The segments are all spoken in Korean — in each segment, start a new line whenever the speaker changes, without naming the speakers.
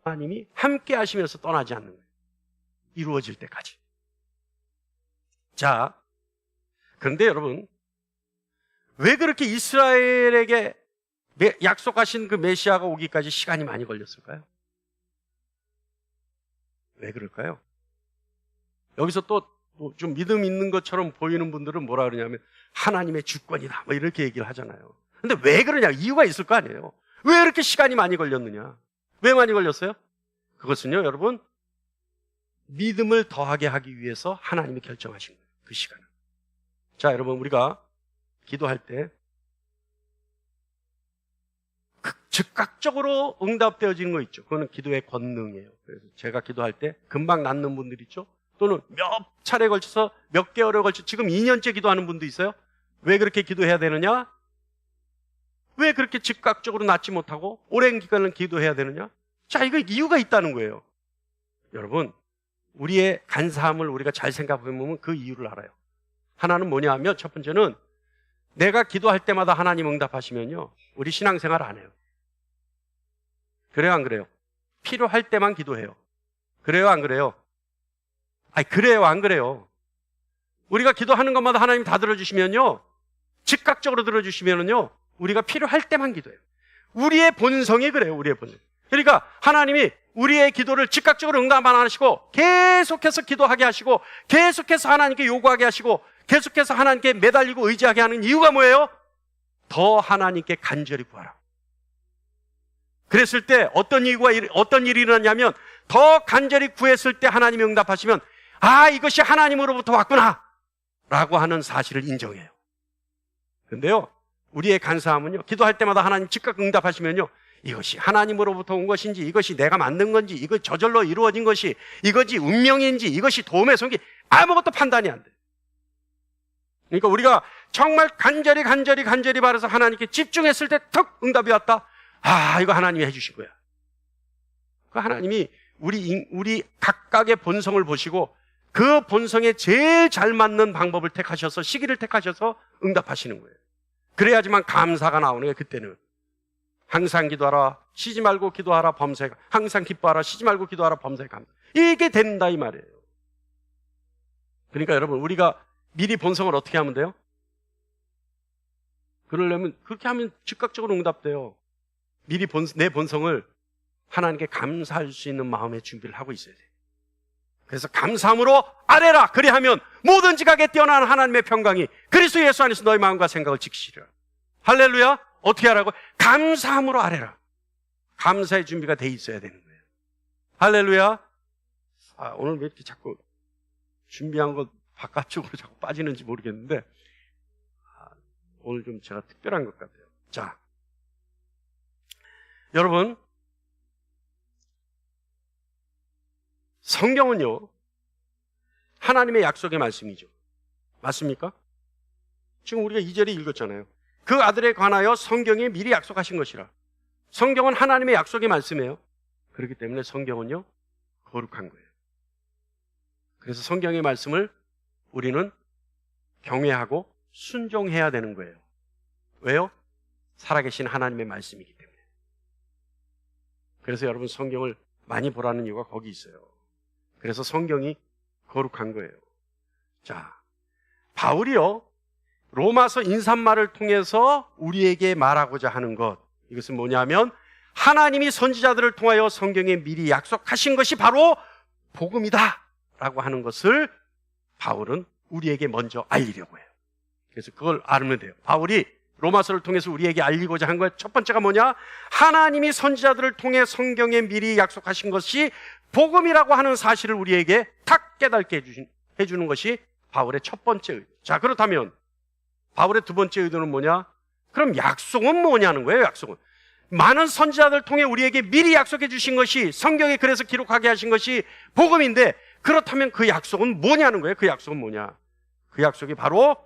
하나님이 함께 하시면서 떠나지 않는 거예요. 이루어질 때까지. 자, 그런데 여러분, 왜 그렇게 이스라엘에게 약속하신 그 메시아가 오기까지 시간이 많이 걸렸을까요? 왜 그럴까요? 여기서 또 좀 믿음 있는 것처럼 보이는 분들은 뭐라 그러냐면 하나님의 주권이다 뭐 이렇게 얘기를 하잖아요. 근데 왜 그러냐? 이유가 있을 거 아니에요. 왜 이렇게 시간이 많이 걸렸느냐? 왜 많이 걸렸어요? 그것은요, 여러분, 믿음을 더하게 하기 위해서 하나님이 결정하신 거예요. 그 시간을. 자, 여러분, 우리가 기도할 때 즉각적으로 응답되어지는 거 있죠. 그거는 기도의 권능이에요. 그래서 제가 기도할 때 금방 낫는 분들 있죠. 또는 몇 차례에 걸쳐서 몇 개월에 걸쳐 지금 2년째 기도하는 분도 있어요. 왜 그렇게 기도해야 되느냐? 왜 그렇게 즉각적으로 낫지 못하고 오랜 기간을 기도해야 되느냐? 자, 이거 이유가 있다는 거예요. 여러분, 우리의 간사함을 우리가 잘 생각해보면 그 이유를 알아요. 하나는 뭐냐 하면 첫 번째는 내가 기도할 때마다 하나님 응답하시면요, 우리 신앙생활 안 해요. 그래요, 안 그래요? 필요할 때만 기도해요. 그래요, 안 그래요? 아니, 그래요, 안 그래요? 우리가 기도하는 것마다 하나님 다 들어주시면요, 즉각적으로 들어주시면요, 우리가 필요할 때만 기도해요. 우리의 본성이 그래요, 우리의 본성. 그러니까 하나님이 우리의 기도를 즉각적으로 응답 안 하시고 계속해서 기도하게 하시고 계속해서 하나님께 요구하게 하시고 계속해서 하나님께 매달리고 의지하게 하는 이유가 뭐예요? 더 하나님께 간절히 구하라. 그랬을 때 어떤 일이 일어났냐면 더 간절히 구했을 때 하나님이 응답하시면 아, 이것이 하나님으로부터 왔구나 라고 하는 사실을 인정해요. 그런데요, 우리의 간사함은요, 기도할 때마다 하나님 즉각 응답하시면요, 이것이 하나님으로부터 온 것인지, 이것이 내가 만든 건지, 이거 저절로 이루어진 것이, 이것이 운명인지, 이것이 도움의 손기, 아무것도 판단이 안 돼. 그러니까 우리가 정말 간절히 바라서 하나님께 집중했을 때 턱 응답이 왔다. 아, 이거 하나님이 해주신 거야. 그 하나님이 우리 각각의 본성을 보시고 그 본성에 제일 잘 맞는 방법을 택하셔서, 시기를 택하셔서 응답하시는 거예요. 그래야지만 감사가 나오는 거예요. 그때는 항상 기도하라, 쉬지 말고 기도하라, 범사에 항상 기뻐하라, 쉬지 말고 기도하라, 범사에 감사. 이게 된다 이 말이에요. 그러니까 여러분, 우리가 미리 본성을 어떻게 하면 돼요? 그러려면 그렇게 하면 즉각적으로 응답돼요. 미리 내 본성을 하나님께 감사할 수 있는 마음의 준비를 하고 있어야 돼요. 그래서 감사함으로 아뢰라. 그래 하면 뭐든지 가게 뛰어난 하나님의 평강이 그리스도 예수 안에서 너희 마음과 생각을 지키시리라. 할렐루야. 어떻게 하라고? 감사함으로 아뢰라. 감사의 준비가 돼 있어야 되는 거예요. 할렐루야. 아, 오늘 왜 이렇게 자꾸 준비한 것 바깥쪽으로 자꾸 빠지는지 모르겠는데, 오늘 좀 제가 특별한 것 같아요. 자, 여러분, 성경은요, 하나님의 약속의 말씀이죠. 맞습니까? 지금 우리가 2절에 읽었잖아요. 그 아들에 관하여 성경이 미리 약속하신 것이라. 성경은 하나님의 약속의 말씀이에요. 그렇기 때문에 성경은요, 거룩한 거예요. 그래서 성경의 말씀을 우리는 경외하고 순종해야 되는 거예요. 왜요? 살아계신 하나님의 말씀이기 때문에. 그래서 여러분, 성경을 많이 보라는 이유가 거기 있어요. 그래서 성경이 거룩한 거예요. 자, 바울이요, 로마서 인사말을 통해서 우리에게 말하고자 하는 것, 이것은 뭐냐면 하나님이 선지자들을 통하여 성경에 미리 약속하신 것이 바로 복음이다 라고 하는 것을 바울은 우리에게 먼저 알리려고 해요. 그래서 그걸 알면 돼요. 바울이 로마서를 통해서 우리에게 알리고자 한 것 첫 번째가 뭐냐? 하나님이 선지자들을 통해 성경에 미리 약속하신 것이 복음이라고 하는 사실을 우리에게 탁 깨닫게 해주는 것이 바울의 첫 번째 의도. 자, 그렇다면 바울의 두 번째 의도는 뭐냐? 그럼 약속은 뭐냐는 거예요. 약속은 많은 선지자들 통해 우리에게 미리 약속해 주신 것이, 성경에 그래서 기록하게 하신 것이 복음인데, 그렇다면 그 약속은 뭐냐는 거예요. 그 약속은 뭐냐? 그 약속이 바로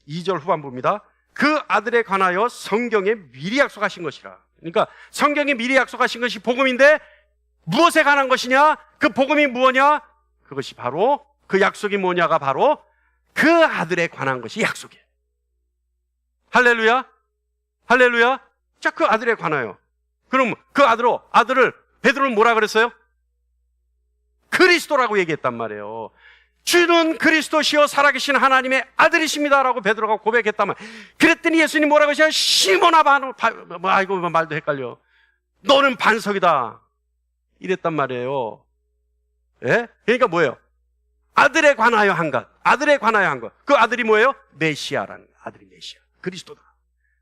2절 후반부입니다. 그 아들에 관하여 성경에 미리 약속하신 것이라. 그러니까 성경에 미리 약속하신 것이 복음인데 무엇에 관한 것이냐? 그 복음이 무엇이냐? 그것이 바로, 그 약속이 뭐냐가 바로 그 아들에 관한 것이 약속이에요. 할렐루야. 할렐루야. 자, 그 아들에 관하여. 그럼 그 아들을 베드로는 뭐라 그랬어요? 그리스도라고 얘기했단 말이에요. 주는 그리스도시요 살아계신 하나님의 아들이십니다라고 베드로가 고백했단 말이에요. 그랬더니 예수님이 뭐라고 하셔요? 시몬아 아이고 말도 헷갈려. 너는 반석이다. 이랬단 말이에요. 예? 그러니까 뭐예요? 아들에 관하여 한 것. 아들에 관하여 한 것. 그 아들이 뭐예요? 메시아라는 거예요. 아들이 메시아. 그리스도다.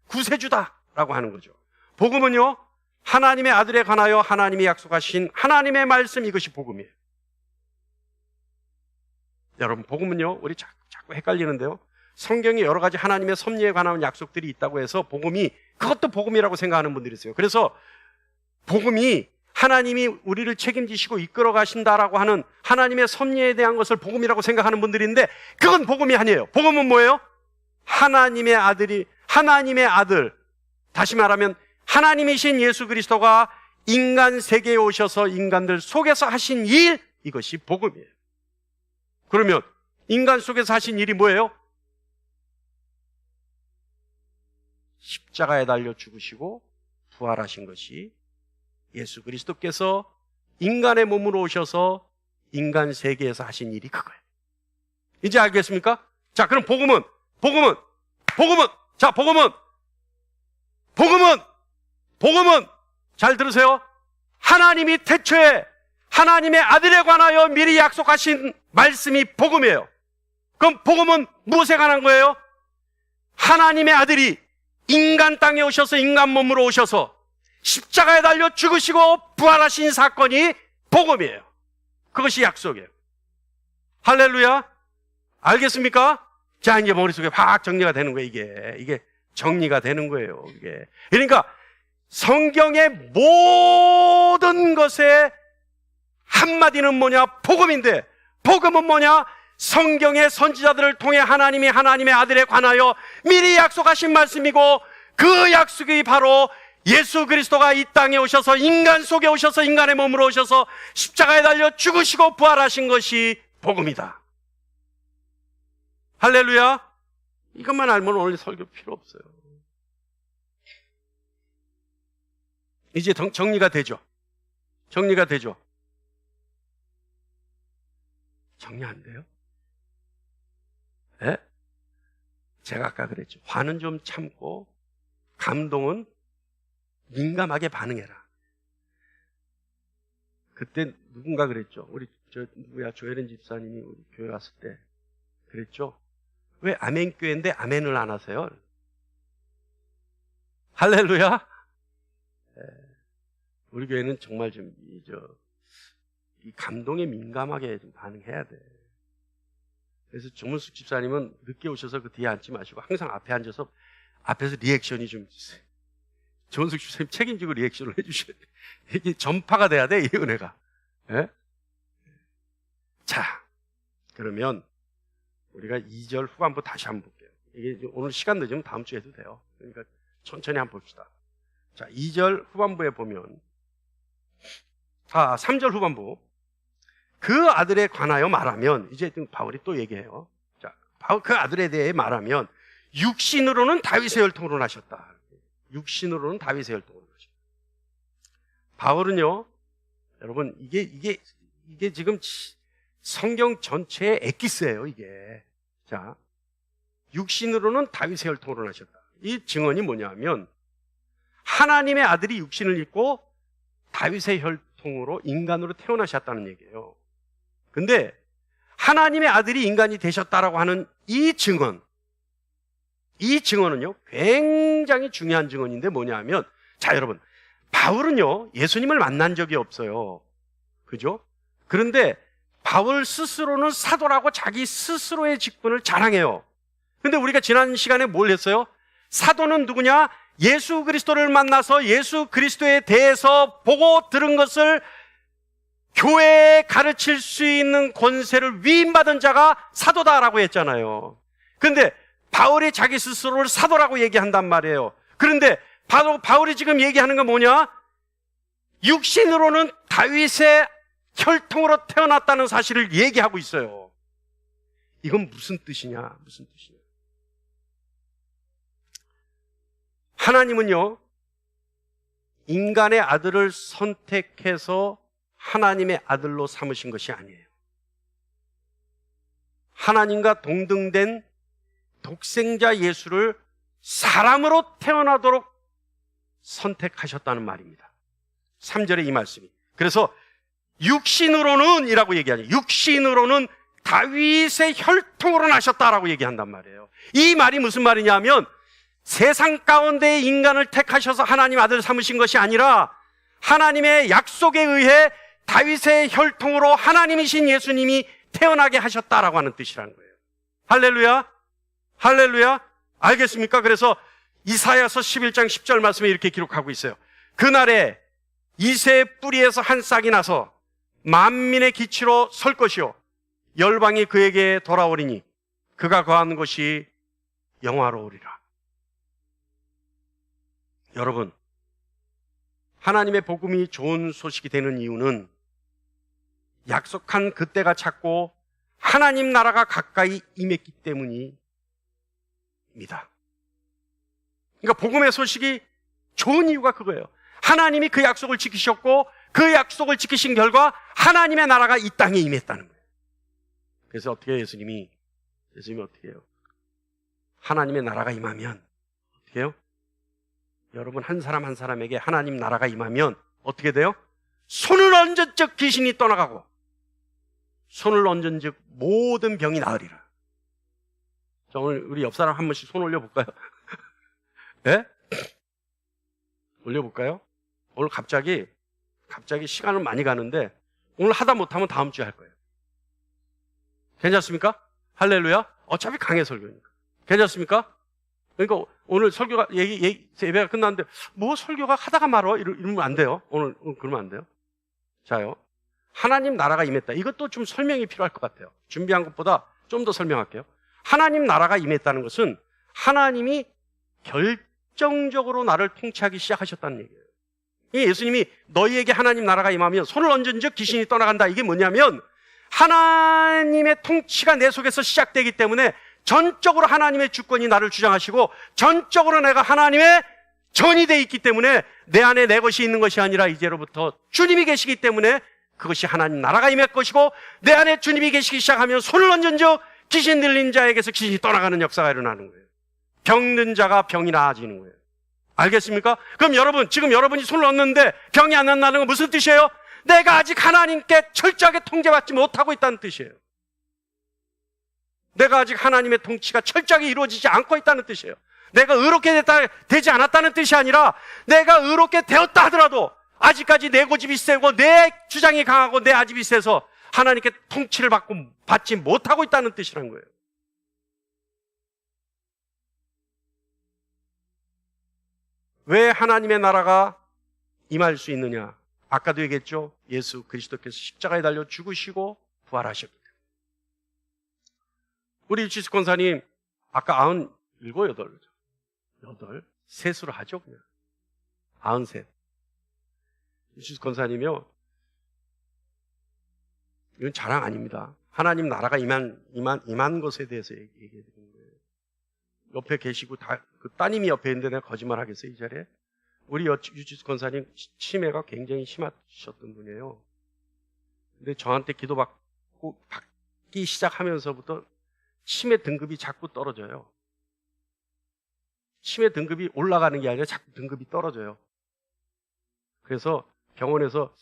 구세주다라고 하는 거죠. 복음은요, 하나님의 아들에 관하여 하나님이 약속하신 하나님의 말씀, 이것이 복음이에요. 여러분, 복음은요, 우리 자꾸 헷갈리는데요. 성경에 여러 가지 하나님의 섭리에 관한 약속들이 있다고 해서 복음이, 그것도 복음이라고 생각하는 분들이 있어요. 그래서 복음이 하나님이 우리를 책임지시고 이끌어 가신다라고 하는 하나님의 섭리에 대한 것을 복음이라고 생각하는 분들인데, 그건 복음이 아니에요. 복음은 뭐예요? 하나님의 아들, 다시 말하면 하나님이신 예수 그리스도가 인간 세계에 오셔서 인간들 속에서 하신 일, 이것이 복음이에요. 그러면 인간 속에서 하신 일이 뭐예요? 십자가에 달려 죽으시고 부활하신 것이 예수 그리스도께서 인간의 몸으로 오셔서 인간 세계에서 하신 일이 그거예요. 이제 알겠습니까? 자, 그럼 복음은 잘 들으세요. 하나님이 태초에 하나님의 아들에 관하여 미리 약속하신 말씀이 복음이에요. 그럼 복음은 무엇에 관한 거예요? 하나님의 아들이 인간 땅에 오셔서 인간 몸으로 오셔서 십자가에 달려 죽으시고 부활하신 사건이 복음이에요. 그것이 약속이에요. 할렐루야. 알겠습니까? 자, 이제 머릿속에 확 정리가 되는 거예요. 이게 정리가 되는 거예요. 이게. 그러니까 성경의 모든 것의 한마디는 뭐냐? 복음인데, 복음은 뭐냐? 성경의 선지자들을 통해 하나님이 하나님의 아들에 관하여 미리 약속하신 말씀이고, 그 약속이 바로 예수 그리스도가 이 땅에 오셔서 인간 속에 오셔서 인간의 몸으로 오셔서 십자가에 달려 죽으시고 부활하신 것이 복음이다. 할렐루야. 이것만 알면 오늘 설교 필요 없어요. 이제 정리가 되죠. 정리 안 돼요? 예? 제가 아까 그랬죠. 화는 좀 참고 감동은 민감하게 반응해라. 그때 누군가 그랬죠. 우리 조혜련 집사님이 우리 교회 왔을 때 그랬죠. 왜 아멘 교회인데 아멘을 안 하세요? 할렐루야. 예. 우리 교회는 정말 좀 이 감동에 민감하게 좀 반응해야 돼. 그래서 정문숙 집사님은 늦게 오셔서 그 뒤에 앉지 마시고 항상 앞에 앉아서 앞에서 리액션이 좀 있어요. 정문숙 집사님 책임지고 리액션을 해주셔야 돼. 이게 전파가 돼야 돼, 이 은혜가. 예? 자, 그러면 우리가 2절 후반부 다시 한번 볼게요. 이게 오늘 시간 늦으면 다음 주에 해도 돼요. 그러니까 천천히 한번 봅시다. 자, 2절 후반부에 보면 3절 후반부. 그 아들에 관하여 말하면, 이제 바울이 또 얘기해요. 자, 그 아들에 대해 말하면 육신으로는 다윗의 혈통으로 나셨다. 육신으로는 다윗의 혈통으로 나셨다. 바울은요, 여러분, 이게 지금 성경 전체의 엑기스예요, 이게. 자, 육신으로는 다윗의 혈통으로 나셨다. 이 증언이 뭐냐면 하나님의 아들이 육신을 입고 다윗의 혈통으로 인간으로 태어나셨다는 얘기예요. 근데 하나님의 아들이 인간이 되셨다라고 하는 이 증언은요 굉장히 중요한 증언인데 뭐냐면, 자, 여러분, 바울은요 예수님을 만난 적이 없어요. 그죠? 그런데 바울 스스로는 사도라고 자기 스스로의 직분을 자랑해요. 근데 우리가 지난 시간에 뭘 했어요? 사도는 누구냐? 예수 그리스도를 만나서 예수 그리스도에 대해서 보고 들은 것을 교회에 가르칠 수 있는 권세를 위임받은 자가 사도다라고 했잖아요. 그런데 바울이 자기 스스로를 사도라고 얘기한단 말이에요. 그런데 바울이 지금 얘기하는 건 뭐냐? 육신으로는 다윗의 혈통으로 태어났다는 사실을 얘기하고 있어요. 이건 무슨 뜻이냐? 하나님은요 인간의 아들을 선택해서 하나님의 아들로 삼으신 것이 아니에요. 하나님과 동등된 독생자 예수를 사람으로 태어나도록 선택하셨다는 말입니다. 3절에 이 말씀이. 그래서 육신으로는 이라고 얘기하죠. 육신으로는 다윗의 혈통으로 나셨다라고 얘기한단 말이에요. 이 말이 무슨 말이냐면 세상 가운데의 인간을 택하셔서 하나님 아들 삼으신 것이 아니라 하나님의 약속에 의해 다윗의 혈통으로 하나님이신 예수님이 태어나게 하셨다라고 하는 뜻이라는 거예요. 할렐루야. 할렐루야. 알겠습니까? 그래서 이사야서 11장 10절 말씀에 이렇게 기록하고 있어요. 그날에 이새의 뿌리에서 한 싹이 나서 만민의 기치로 설 것이요 열방이 그에게 돌아오리니 그가 거하는 것이 영화로우리라. 여러분, 하나님의 복음이 좋은 소식이 되는 이유는 약속한 그때가 찼고 하나님 나라가 가까이 임했기 때문입니다. 그러니까 복음의 소식이 좋은 이유가 그거예요. 하나님이 그 약속을 지키셨고 그 약속을 지키신 결과 하나님의 나라가 이 땅에 임했다는 거예요. 그래서 어떻게 해요? 예수님이 어떻게 해요? 하나님의 나라가 임하면 어떻게 해요? 여러분, 한 사람 한 사람에게 하나님 나라가 임하면 어떻게 돼요? 손을 얹은 즉 귀신이 떠나가고 손을 얹은 즉 모든 병이 나으리라. 자, 오늘 우리 옆 사람 한 번씩 손 올려볼까요? 네? 올려볼까요? 오늘 갑자기 시간은 많이 가는데 오늘 하다 못하면 다음 주에 할 거예요. 괜찮습니까? 할렐루야. 어차피 강해 설교니까. 괜찮습니까? 그러니까 오늘 설교가 예배가 끝났는데 뭐 설교가 하다가 말어 이러면 안 돼요. 오늘 그러면 안 돼요. 자요. 하나님 나라가 임했다. 이것도 좀 설명이 필요할 것 같아요. 준비한 것보다 좀 더 설명할게요. 하나님 나라가 임했다는 것은 하나님이 결정적으로 나를 통치하기 시작하셨다는 얘기예요. 예수님이 너희에게 하나님 나라가 임하면 손을 얹은 즉 귀신이 떠나간다. 이게 뭐냐면 하나님의 통치가 내 속에서 시작되기 때문에 전적으로 하나님의 주권이 나를 주장하시고 전적으로 내가 하나님의 전이 되어 있기 때문에 내 안에 내 것이 있는 것이 아니라 이제로부터 주님이 계시기 때문에 그것이 하나님 나라가 임할 것이고 내 안에 주님이 계시기 시작하면 손을 얹은 즉 귀신 들린 자에게서 귀신이 떠나가는 역사가 일어나는 거예요. 병든 자가 병이 나아지는 거예요. 알겠습니까? 그럼 여러분, 지금 여러분이 손을 얹는데 병이 안 난다는 건 무슨 뜻이에요? 내가 아직 하나님께 철저하게 통제받지 못하고 있다는 뜻이에요. 내가 아직 하나님의 통치가 철저하게 이루어지지 않고 있다는 뜻이에요. 내가 의롭게 되지 않았다는 뜻이 아니라 내가 의롭게 되었다 하더라도 아직까지 내 고집이 세고 내 주장이 강하고 내 아집이 세서 하나님께 통치를 받지 못하고 있다는 뜻이라는 거예요. 왜 하나님의 나라가 임할 수 있느냐? 아까도 얘기했죠. 예수 그리스도께서 십자가에 달려 죽으시고 부활하셨기 때문에. 우리 유치수 권사님 아까 97, 8, 셋으로 하죠 그냥. 93. 유치수 권사님이요. 이건 자랑 아닙니다. 하나님 나라가 임한 것에 대해서 얘기해 드리는 거예요. 옆에 계시고 그 따님이 옆에 있는데 내가 거짓말 하겠어요 이 자리에? 우리 유치수 권사님 치매가 굉장히 심하셨던 분이에요. 근데 저한테 받기 시작하면서부터 치매 등급이 자꾸 떨어져요. 치매 등급이 올라가는 게 아니라 자꾸 등급이 떨어져요. 그래서 병원에서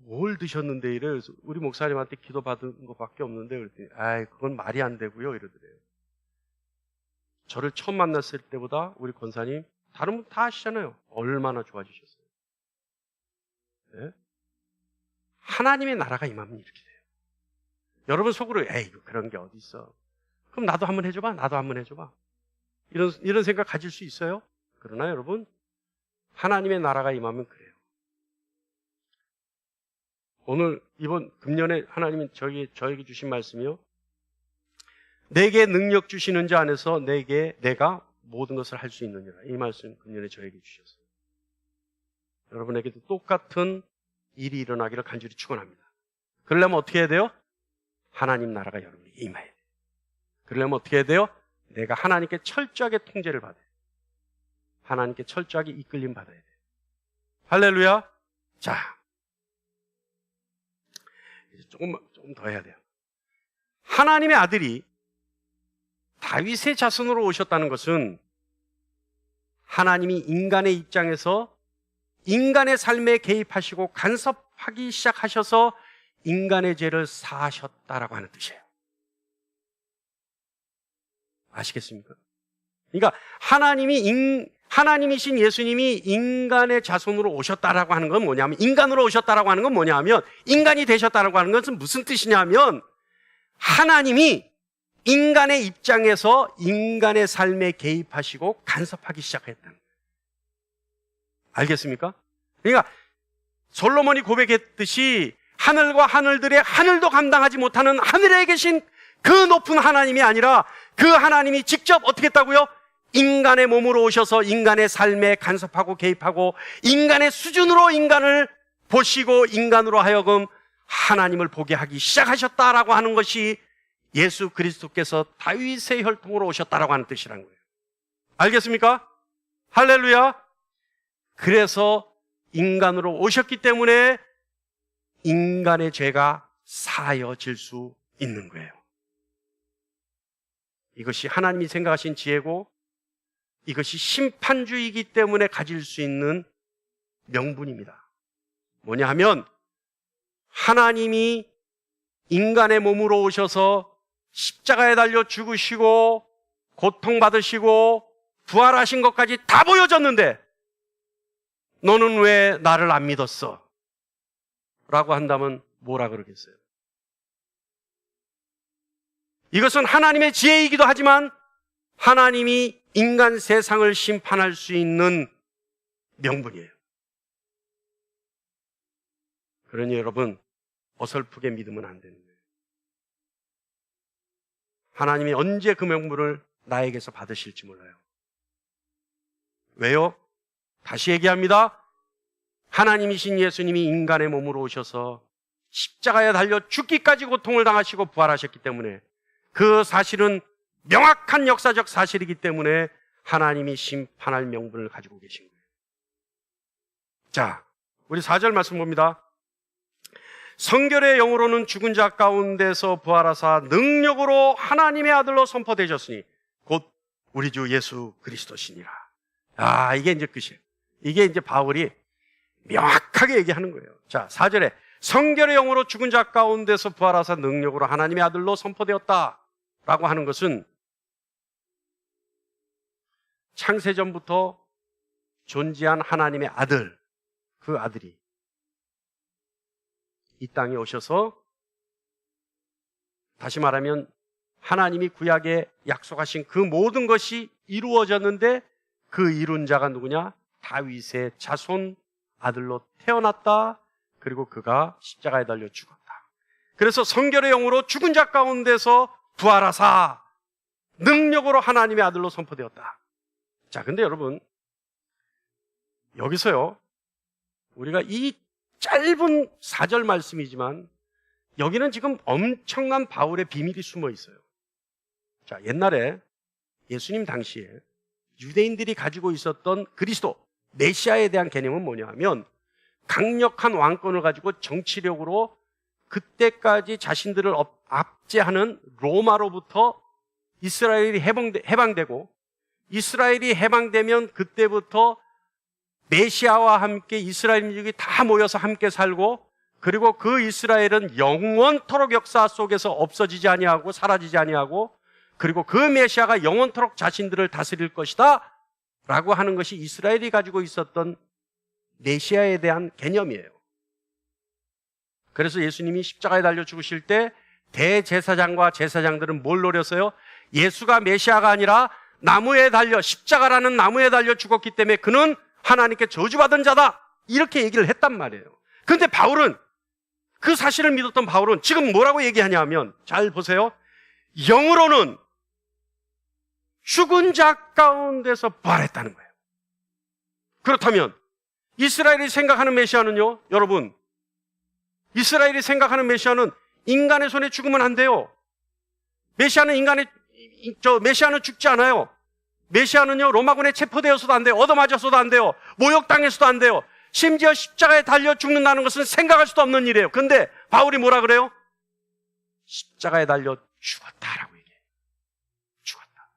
뭘 드셨는데 이래? 그래서 우리 목사님한테 기도 받은 것밖에 없는데 그랬더니 그건 말이 안 되고요 이러더래요. 저를 처음 만났을 때보다 우리 권사님 다른 분 다 아시잖아요. 얼마나 좋아지셨어요. 네? 하나님의 나라가 임하면 이렇게 돼요. 여러분 속으로 그런 게 어디 있어? 그럼 나도 한번 해줘봐. 나도 한번 해줘봐. 이런 생각 가질 수 있어요? 그러나 여러분 하나님의 나라가 임하면 그래요. 오늘 이번 금년에 하나님이 저에게 주신 말씀이요. 내게 능력 주시는 자 안에서 내가 모든 것을 할 수 있느니라. 이 말씀 금년에 저에게 주셨어요. 여러분에게도 똑같은 일이 일어나기를 간절히 축원합니다. 그러려면 어떻게 해야 돼요? 하나님 나라가 여러분에게 임해야 돼요. 그러려면 어떻게 해야 돼요? 내가 하나님께 철저하게 통제를 받아요. 하나님께 철저하게 이끌림 받아야 돼요. 할렐루야. 자, 이제 조금 더 해야 돼요. 하나님의 아들이 다윗의 자손으로 오셨다는 것은 하나님이 인간의 입장에서 인간의 삶에 개입하시고 간섭하기 시작하셔서 인간의 죄를 사하셨다라고 하는 뜻이에요. 아시겠습니까? 그러니까 하나님이신 예수님이 인간의 자손으로 오셨다라고 하는 건 뭐냐면, 인간으로 오셨다라고 하는 건 뭐냐면, 인간이 되셨다라고 하는 것은 무슨 뜻이냐면, 하나님이 인간의 입장에서 인간의 삶에 개입하시고 간섭하기 시작했다는 거예요. 알겠습니까? 그러니까 솔로몬이 고백했듯이 하늘과 하늘들의 하늘도 감당하지 못하는 하늘에 계신 그 높은 하나님이 아니라 그 하나님이 직접 어떻게 했다고요? 인간의 몸으로 오셔서 인간의 삶에 간섭하고 개입하고 인간의 수준으로 인간을 보시고 인간으로 하여금 하나님을 보게 하기 시작하셨다라고 하는 것이 예수 그리스도께서 다윗의 혈통으로 오셨다라고 하는 뜻이란 거예요. 알겠습니까? 할렐루야. 그래서 인간으로 오셨기 때문에 인간의 죄가 사하여질 수 있는 거예요. 이것이 하나님이 생각하신 지혜고 이것이 심판주의이기 때문에 가질 수 있는 명분입니다. 뭐냐 하면 하나님이 인간의 몸으로 오셔서 십자가에 달려 죽으시고 고통받으시고 부활하신 것까지 다 보여줬는데 너는 왜 나를 안 믿었어? 라고 한다면 뭐라 그러겠어요? 이것은 하나님의 지혜이기도 하지만 하나님이 인간 세상을 심판할 수 있는 명분이에요. 그러니 여러분, 어설프게 믿으면 안 되는 거예요. 하나님이 언제 그 명분을 나에게서 받으실지 몰라요. 왜요? 다시 얘기합니다. 하나님이신 예수님이 인간의 몸으로 오셔서 십자가에 달려 죽기까지 고통을 당하시고 부활하셨기 때문에 그 사실은 명확한 역사적 사실이기 때문에 하나님이 심판할 명분을 가지고 계신 거예요. 자, 우리 4절 말씀 봅니다. 성결의 영으로는 죽은 자 가운데서 부활하사 능력으로 하나님의 아들로 선포되셨으니 곧 우리 주 예수 그리스도시니라. 아, 이게 이제 끝이에요. 이게 이제 바울이 명확하게 얘기하는 거예요. 자, 4절에 성결의 영으로 죽은 자 가운데서 부활하사 능력으로 하나님의 아들로 선포되었다 라고 하는 것은 창세전부터 존재한 하나님의 아들, 그 아들이 이 땅에 오셔서 다시 말하면 하나님이 구약에 약속하신 그 모든 것이 이루어졌는데 그 이룬 자가 누구냐? 다윗의 자손 아들로 태어났다. 그리고 그가 십자가에 달려 죽었다. 그래서 성결의 영으로 죽은 자 가운데서 부활하사 능력으로 하나님의 아들로 선포되었다. 자, 근데 여러분 여기서요 우리가 이 짧은 4절 말씀이지만 여기는 지금 엄청난 바울의 비밀이 숨어 있어요. 자, 옛날에 예수님 당시에 유대인들이 가지고 있었던 그리스도, 메시아에 대한 개념은 뭐냐 하면 강력한 왕권을 가지고 정치력으로 그때까지 자신들을 압제하는 로마로부터 이스라엘이 해방되고 이스라엘이 해방되면 그때부터 메시아와 함께 이스라엘 민족이 다 모여서 함께 살고 그리고 그 이스라엘은 영원토록 역사 속에서 없어지지 아니하고 사라지지 아니하고 그리고 그 메시아가 영원토록 자신들을 다스릴 것이다 라고 하는 것이 이스라엘이 가지고 있었던 메시아에 대한 개념이에요. 그래서 예수님이 십자가에 달려 죽으실 때 대제사장과 제사장들은 뭘 노렸어요? 예수가 메시아가 아니라 나무에 달려 십자가라는 나무에 달려 죽었기 때문에 그는 하나님께 저주받은 자다 이렇게 얘기를 했단 말이에요. 그런데 바울은 그 사실을 믿었던 바울은 지금 뭐라고 얘기하냐면 잘 보세요. 영으로는 죽은 자 가운데서 부활했다는 거예요. 그렇다면 이스라엘이 생각하는 메시아는요, 여러분, 이스라엘이 생각하는 메시아는 인간의 손에 죽으면 안 돼요. 메시아는 죽지 않아요. 메시아는요, 로마군에 체포되어서도 안 돼요. 얻어맞아서도 안 돼요. 모욕당해서도 안 돼요. 심지어 십자가에 달려 죽는다는 것은 생각할 수도 없는 일이에요. 근데 바울이 뭐라 그래요? 십자가에 달려 죽었다라고 얘기해요. 죽었다.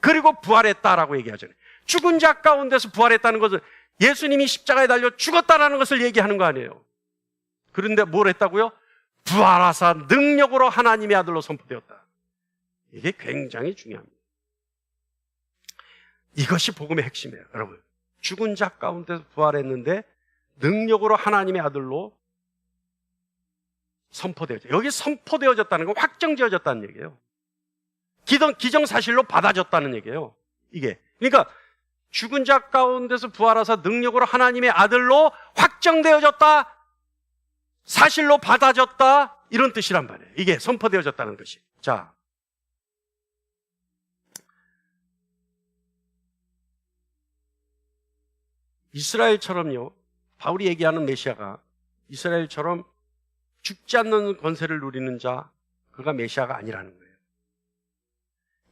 그리고 부활했다라고 얘기하잖아요. 죽은 자 가운데서 부활했다는 것은 예수님이 십자가에 달려 죽었다라는 것을 얘기하는 거 아니에요. 그런데 뭘 했다고요? 부활하사 능력으로 하나님의 아들로 선포되었다. 이게 굉장히 중요합니다. 이것이 복음의 핵심이에요, 여러분. 죽은 자 가운데서 부활했는데 능력으로 하나님의 아들로 선포되어졌다. 여기 선포되어졌다는 건 확정지어졌다는 얘기예요. 기정사실로 받아졌다는 얘기예요. 이게. 그러니까 죽은 자 가운데서 부활하사 능력으로 하나님의 아들로 확정되어졌다. 사실로 받아졌다. 이런 뜻이란 말이에요. 이게 선포되어졌다는 것이. 자. 이스라엘처럼요. 바울이 얘기하는 메시아가 이스라엘처럼 죽지 않는 권세를 누리는 자, 그가 메시아가 아니라는 거예요.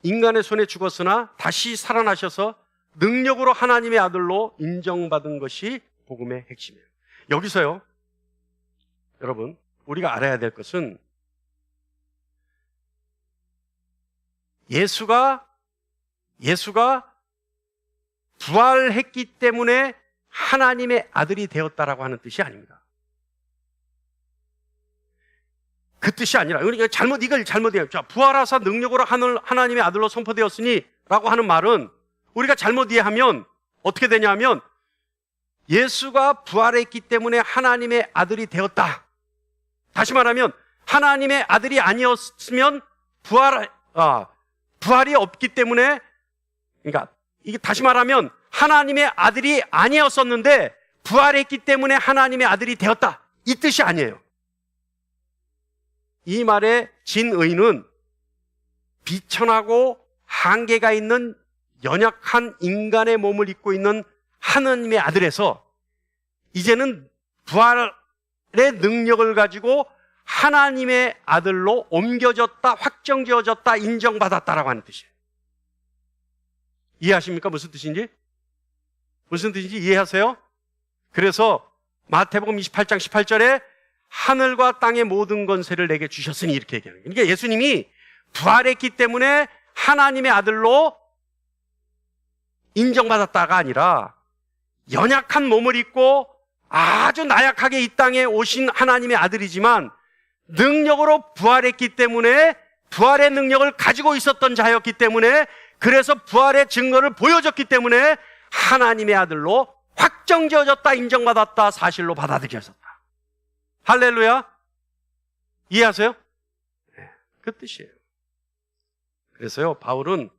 인간의 손에 죽었으나 다시 살아나셔서 능력으로 하나님의 아들로 인정받은 것이 복음의 핵심이에요. 여기서요, 여러분, 우리가 알아야 될 것은 예수가 부활했기 때문에 하나님의 아들이 되었다라고 하는 뜻이 아닙니다. 그 뜻이 아니라, 그러니까 이걸 잘못해요. 자, 부활하사 능력으로 하나님의 아들로 선포되었으니 라고 하는 말은 우리가 잘못 이해하면 어떻게 되냐면 예수가 부활했기 때문에 하나님의 아들이 되었다. 다시 말하면 하나님의 아들이 아니었으면 부활이 없기 때문에, 그러니까 이게 다시 말하면 하나님의 아들이 아니었었는데 부활했기 때문에 하나님의 아들이 되었다. 이 뜻이 아니에요. 이 말의 진의는 비천하고 한계가 있는 연약한 인간의 몸을 입고 있는 하나님의 아들에서 이제는 부활의 능력을 가지고 하나님의 아들로 옮겨졌다, 확정지어졌다, 인정받았다라고 하는 뜻이에요. 이해하십니까? 무슨 뜻인지? 무슨 뜻인지 이해하세요? 그래서 마태복음 28장 18절에 하늘과 땅의 모든 권세를 내게 주셨으니 이렇게 얘기하는 거예요. 그러니까 예수님이 부활했기 때문에 하나님의 아들로 인정받았다가 아니라 연약한 몸을 입고 아주 나약하게 이 땅에 오신 하나님의 아들이지만 능력으로 부활했기 때문에 부활의 능력을 가지고 있었던 자였기 때문에 그래서 부활의 증거를 보여줬기 때문에 하나님의 아들로 확정지어졌다, 인정받았다, 사실로 받아들여졌다. 할렐루야. 이해하세요? 네, 그 뜻이에요. 그래서요, 바울은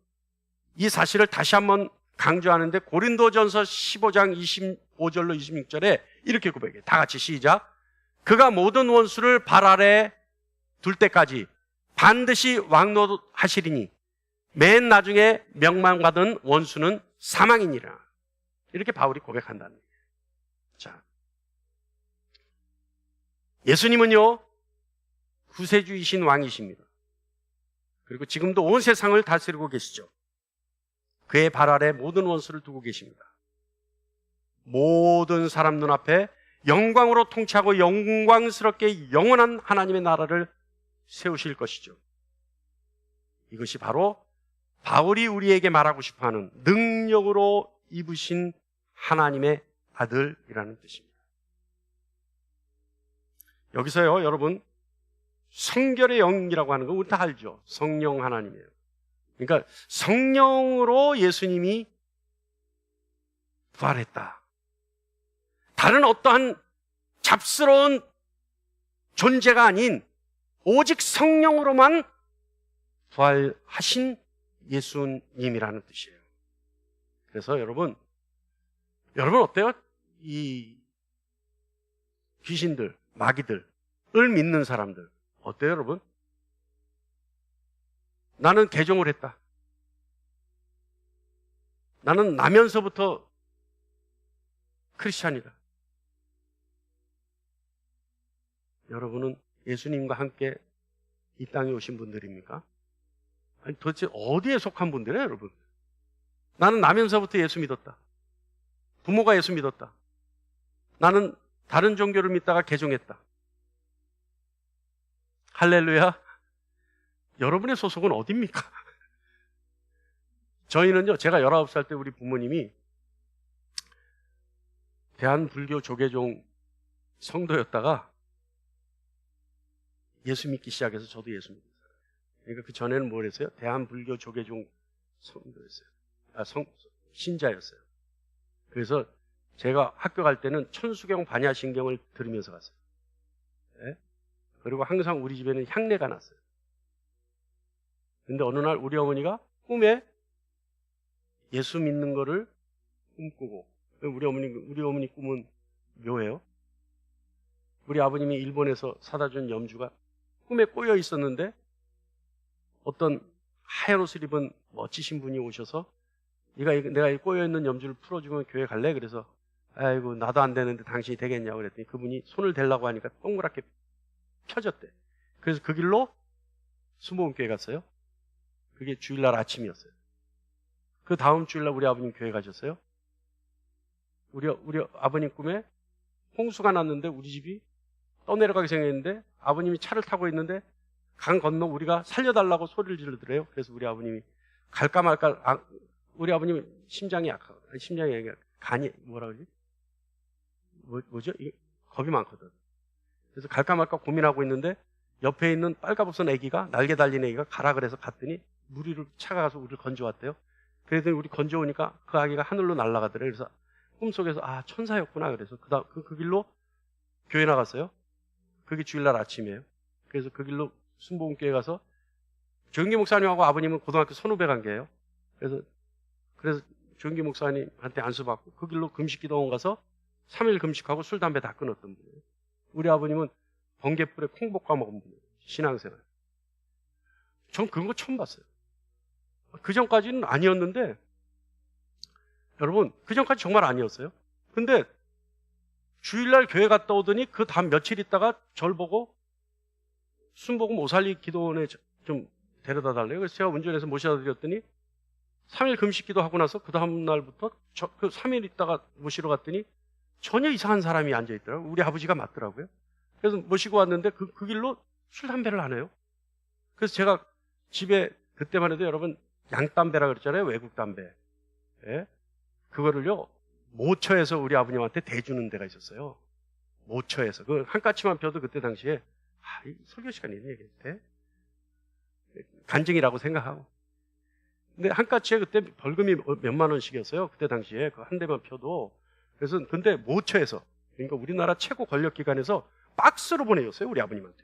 이 사실을 다시 한번 강조하는데 고린도전서 15장 25절로 26절에 이렇게 고백해요. 다 같이 시작. 그가 모든 원수를 발 아래 둘 때까지 반드시 왕노하시리니 맨 나중에 명망받은 원수는 사망이니라. 이렇게 바울이 고백한다는 거예요. 자, 예수님은요, 구세주이신 왕이십니다. 그리고 지금도 온 세상을 다스리고 계시죠. 그의 발 아래 모든 원수를 두고 계십니다. 모든 사람 눈앞에 영광으로 통치하고 영광스럽게 영원한 하나님의 나라를 세우실 것이죠. 이것이 바로 바울이 우리에게 말하고 싶어하는 능력으로 입으신 하나님의 아들이라는 뜻입니다. 여기서요, 여러분, 성결의 영이라고 하는 거 우리 다 알죠? 성령 하나님이에요. 그러니까 성령으로 예수님이 부활했다. 다른 어떠한 잡스러운 존재가 아닌 오직 성령으로만 부활하신 예수님이라는 뜻이에요. 그래서 여러분 어때요? 이 귀신들, 마귀들을 믿는 사람들 어때요, 여러분? 나는 개종을 했다. 나는 나면서부터 크리스찬이다. 여러분은 예수님과 함께 이 땅에 오신 분들입니까? 아니, 도대체 어디에 속한 분들이에요, 여러분? 나는 나면서부터 예수 믿었다. 부모가 예수 믿었다. 나는 다른 종교를 믿다가 개종했다. 할렐루야. 여러분의 소속은 어디입니까? 저희는요, 제가 19살 때 우리 부모님이 대한불교 조계종 성도였다가 예수 믿기 시작해서 저도 예수 믿었어요. 그러니까 그 전에는 뭘 했어요? 대한불교 조계종 성도였어요. 신자였어요. 그래서 제가 학교 갈 때는 천수경 반야신경을 들으면서 갔어요. 네? 그리고 항상 우리 집에는 향례가 났어요. 근데 어느 날 우리 어머니가 꿈에 예수 믿는 거를 꿈꾸고, 우리 어머니 꿈은 묘해요. 우리 아버님이 일본에서 사다 준 염주가 꿈에 꼬여 있었는데 어떤 하얀 옷을 입은 멋지신 분이 오셔서 내가 이 꼬여 있는 염주를 풀어주면 교회 갈래? 그래서 아이고 나도 안 되는데 당신이 되겠냐고 그랬더니 그분이 손을 대려고 하니까 동그랗게 펴졌대. 그래서 그 길로 순복음교회 갔어요. 그게 주일날 아침이었어요. 그 다음 주일날 우리 아버님 교회 가셨어요. 우리 아버님 꿈에 홍수가 났는데 우리 집이 떠내려가게 생겼는데 아버님이 차를 타고 있는데 강 건너 우리가 살려달라고 소리를 지르더래요. 그래서 우리 아버님이 갈까 말까, 우리 아버님 심장이 간이 뭐라 그러지? 뭐죠? 겁이 많거든. 그래서 갈까 말까 고민하고 있는데 옆에 있는 빨가벗은 애기가, 날개 달린 애기가 가라 그래서 갔더니 무리를 차가서 우리를 건져왔대요. 그랬더니 우리 건져오니까 그 아기가 하늘로 날아가더래요. 그래서 꿈속에서 천사였구나. 그래서 그 길로 교회 나갔어요. 그게 주일날 아침이에요. 그래서 그 길로 순복음교회 가서 조영기 목사님하고 아버님은 고등학교 선후배 관계예요. 그래서 조영기 목사님한테 안수받고 그 길로 금식기도원 가서 3일 금식하고 술, 담배 다 끊었던 분이에요. 우리 아버님은 번개불에 콩볶아 먹은 분이에요. 신앙생활. 전 그런 거 처음 봤어요. 그 전까지는 아니었는데, 여러분, 그 전까지 정말 아니었어요. 근데 주일날 교회 갔다 오더니 그 다음 며칠 있다가 절 보고 순복음 오살리 기도원에 좀 데려다 달래요. 그래서 제가 운전해서 모셔다 드렸더니 3일 금식 기도하고 나서 그 다음 날부터 그 3일 있다가 모시러 갔더니 전혀 이상한 사람이 앉아있더라고요. 우리 아버지가 맞더라고요. 그래서 모시고 왔는데 그 길로 술, 담배를 안 해요. 그래서 제가 집에 그때만 해도 여러분 양담배라 그랬잖아요. 외국 담배. 예? 그거를요 모처에서 우리 아버님한테 대주는 데가 있었어요. 모처에서. 그 한 까치만 펴도 그때 당시에 이 설교 시간에 이런 얘기 돼? 간증이라고 생각하고. 근데 한 까치에 그때 벌금이 몇만 원씩이었어요. 그때 당시에 그 한 대만 펴도. 그래서 근데 모처에서, 그러니까 우리나라 최고 권력기관에서 박스로 보내줬어요. 우리 아버님한테.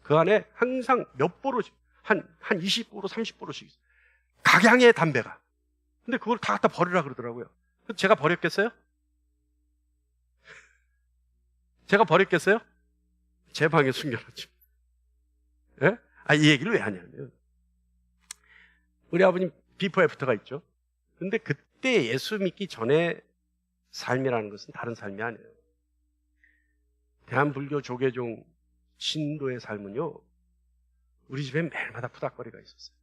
그 안에 항상 몇 보로씩 한 20보로 30보로씩 각양의 담배가. 근데 그걸 다 갖다 버리라 그러더라고요. 제가 버렸겠어요? 제가 버렸겠어요? 제 방에 숨겨놨죠. 예? 이 얘기를 왜 하냐면 우리 아버님 비포 애프터가 있죠. 근데 그때 예수 믿기 전에 삶이라는 것은 다른 삶이 아니에요. 대한불교 조계종 신도의 삶은요, 우리 집에 매일마다 푸닥거리가 있었어요.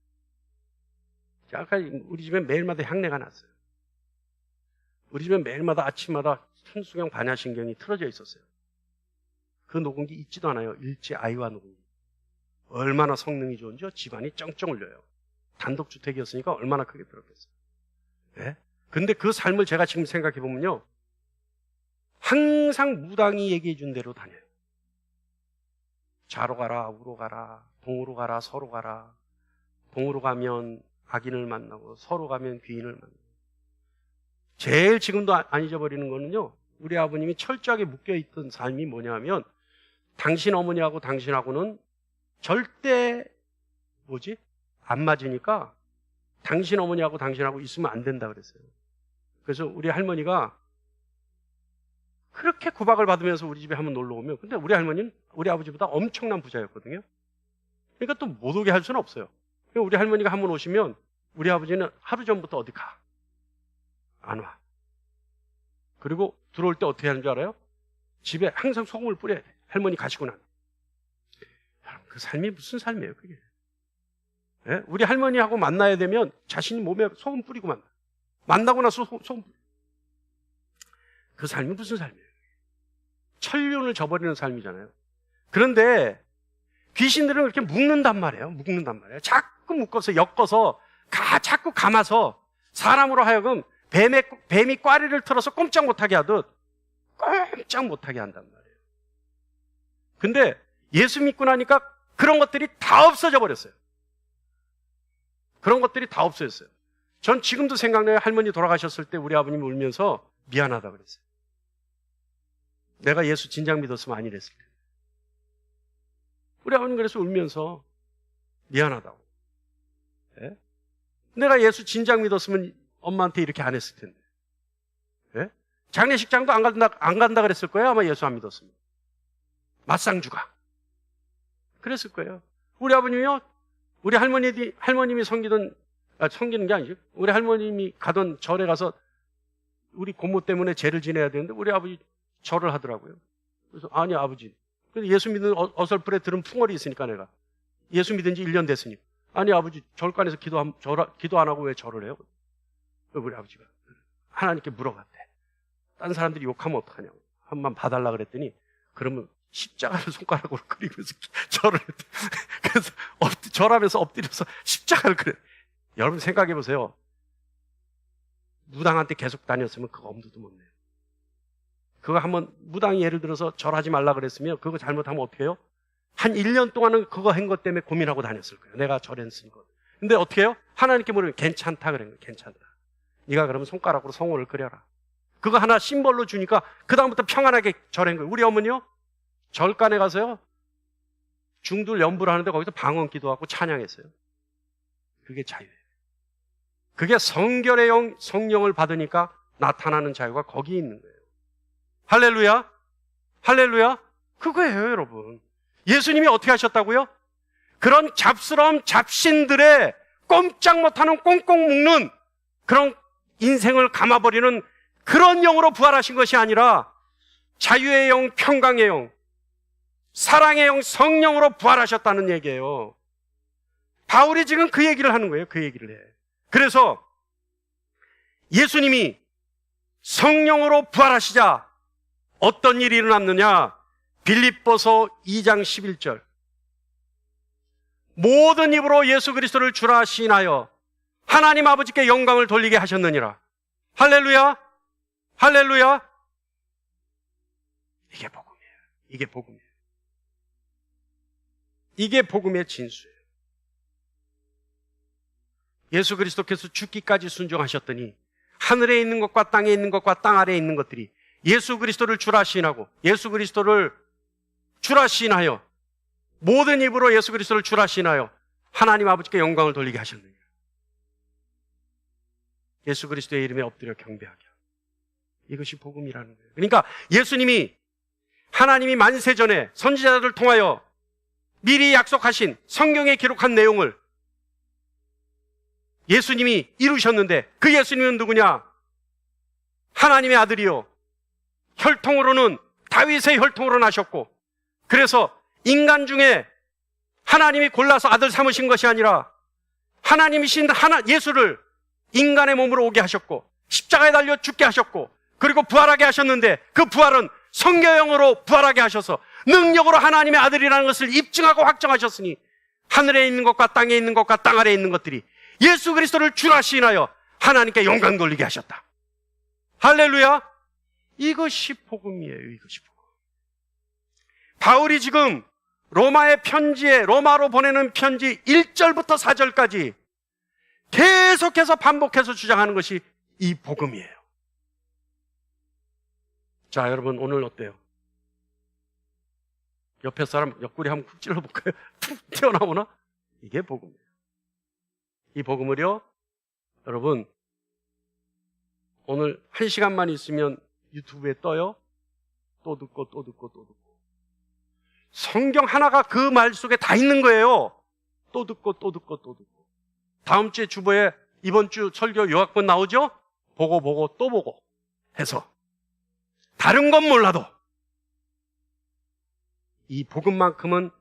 아까 우리 집에 매일마다 향내가 났어요. 우리 집에 매일마다 아침마다 천수경 반야신경이 틀어져 있었어요. 그 녹음기 있지도 않아요. 일제 아이와 녹음기. 얼마나 성능이 좋은지요. 집안이 쩡쩡 울려요. 단독주택이었으니까 얼마나 크게 들었겠어요. 네? 근데 그 삶을 제가 지금 생각해 보면요, 항상 무당이 얘기해 준 대로 다녀요. 좌로 가라, 우로 가라, 동으로 가라, 서로 가라. 동으로 가면 악인을 만나고 서로 가면 귀인을 만나고. 제일 지금도 안 잊어버리는 거는요, 우리 아버님이 철저하게 묶여있던 삶이 뭐냐면 당신 어머니하고 당신하고는 절대 안 맞으니까 당신 어머니하고 당신하고 있으면 안 된다 그랬어요. 그래서 우리 할머니가 그렇게 구박을 받으면서 우리 집에 한번 놀러 오면, 근데 우리 할머니는 우리 아버지보다 엄청난 부자였거든요. 그러니까 또 못 오게 할 수는 없어요. 우리 할머니가 한번 오시면 우리 아버지는 하루 전부터 어디 가. 안 와. 그리고 들어올 때 어떻게 하는 줄 알아요? 집에 항상 소금을 뿌려야 돼. 할머니 가시고 나면. 여러분, 그 삶이 무슨 삶이에요, 그게. 예? 우리 할머니하고 만나야 되면 자신이 몸에 소금 뿌리고 만나. 만나고 나서 그 삶이 무슨 삶이에요? 천륜을 저버리는 삶이잖아요. 그런데 귀신들은 그렇게 묶는단 말이에요. 자꾸 묶어서 엮어서 자꾸 감아서 사람으로 하여금 뱀이 꽈리를 틀어서 꼼짝 못하게 하듯 꼼짝 못하게 한단 말이에요. 근데 예수 믿고 나니까 그런 것들이 다 없어져 버렸어요. 그런 것들이 다 없어졌어요. 전 지금도 생각나요. 할머니 돌아가셨을 때 우리 아버님이 울면서 미안하다 그랬어요. 내가 예수 진작 믿었으면 안 이랬을 텐데. 우리 아버님 그래서 울면서 미안하다고. 예? 내가 예수 진작 믿었으면 엄마한테 이렇게 안 했을 텐데. 예? 장례식장도 안 간다 그랬을 거예요. 아마 예수 안 믿었으면. 맞상주가. 그랬을 거예요. 우리 아버님이요. 우리 할머님이 섬기는 게 아니죠. 우리 할머님이 가던 절에 가서 우리 고모 때문에 제를 지내야 되는데 우리 아버지 절을 하더라고요. 그래서 아니 아버지. 그래서 예수 믿는 어설프게 들은 풍월이 있으니까 내가. 예수 믿은 지 1년 됐으니까. 아니 아버지 절간에서 기도 안 하고 왜 절을 해요? 우리 아버지가 하나님께 물어봤대. 딴 사람들이 욕하면 어떡하냐고. 한 번 봐달라 그랬더니 그러면 십자가를 손가락으로 그리면서 절을 했대. 그래서 절하면서 엎드려서 십자가를 그래. 여러분 생각해 보세요. 무당한테 계속 다녔으면 그거 엄두도 못 내요. 그거 한번 무당이 예를 들어서 절하지 말라 그랬으면 그거 잘못하면 어떻게 해요? 한 1년 동안은 그거 한 것 때문에 고민하고 다녔을 거예요. 내가 절했으니까. 근데 어떻게 해요? 하나님께 물으면 괜찮다 그런 거예요. 괜찮다. 네가 그러면 손가락으로 성호를 그려라. 그거 하나 심벌로 주니까 그 다음부터 평안하게 절한 거예요. 우리 어머니요. 절간에 가서요. 중들 연부를 하는데 거기서 방언 기도하고 찬양했어요. 그게 자유예요. 그게 성결의 영, 성령을 받으니까 나타나는 자유가 거기 있는 거예요. 할렐루야. 할렐루야. 그거예요, 여러분. 예수님이 어떻게 하셨다고요? 그런 잡스러운 잡신들의 꼼짝 못하는 꽁꽁 묶는 그런 인생을 감아버리는 그런 영으로 부활하신 것이 아니라 자유의 영, 평강의 영, 사랑의 영, 성령으로 부활하셨다는 얘기예요. 바울이 지금 그 얘기를 하는 거예요. 그 얘기를 해. 그래서 예수님이 성령으로 부활하시자 어떤 일이 일어났느냐? 빌립보서 2장 11절. 모든 입으로 예수 그리스도를 주라 시인하여 하나님 아버지께 영광을 돌리게 하셨느니라. 할렐루야. 할렐루야. 이게 복음이에요. 이게 복음이에요. 이게 복음의 진수예요. 예수 그리스도께서 죽기까지 순종하셨더니 하늘에 있는 것과 땅에 있는 것과 땅 아래에 있는 것들이 예수 그리스도를 주라 시인하고 예수 그리스도를 주라 시인하여 모든 입으로 예수 그리스도를 주라 시인하여 하나님 아버지께 영광을 돌리게 하셨느니라. 예수 그리스도의 이름에 엎드려 경배하게 하고. 이것이 복음이라는 거예요. 그러니까 예수님이 하나님이 만세전에 선지자들을 통하여 미리 약속하신 성경에 기록한 내용을 예수님이 이루셨는데 그 예수님은 누구냐? 하나님의 아들이요. 혈통으로는 다윗의 혈통으로 나셨고 그래서 인간 중에 하나님이 골라서 아들 삼으신 것이 아니라 하나님이신 예수를 인간의 몸으로 오게 하셨고 십자가에 달려 죽게 하셨고 그리고 부활하게 하셨는데 그 부활은 성령으로 부활하게 하셔서 능력으로 하나님의 아들이라는 것을 입증하고 확정하셨으니 하늘에 있는 것과 땅에 있는 것과 땅 아래에 있는 것들이 예수 그리스도를 주라 시인하여 하나님께 영광 돌리게 하셨다. 할렐루야. 이것이 복음이에요. 이것이 복음. 바울이 지금 로마로 보내는 편지 1절부터 4절까지 계속해서 반복해서 주장하는 것이 이 복음이에요. 자, 여러분 오늘 어때요? 옆에 사람 옆구리 한번 쿡 찔러볼까요? 툭 튀어나오나? 이게 복음이에요. 이 복음을요, 여러분 오늘 1시간만 있으면 유튜브에 떠요. 또 듣고 또 듣고 또 듣고. 성경 하나가 그 말 속에 다 있는 거예요. 또 듣고 또 듣고 또 듣고. 다음 주에 주보에 이번 주 설교 요약본 나오죠? 보고 또 보고 해서 다른 건 몰라도 이 복음만큼은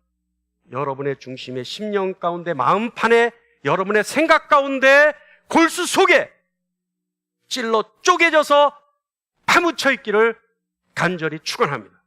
여러분의 중심의 심령 가운데 마음판에 여러분의 생각 가운데 골수 속에 찔러 쪼개져서 파묻혀 있기를 간절히 축원합니다.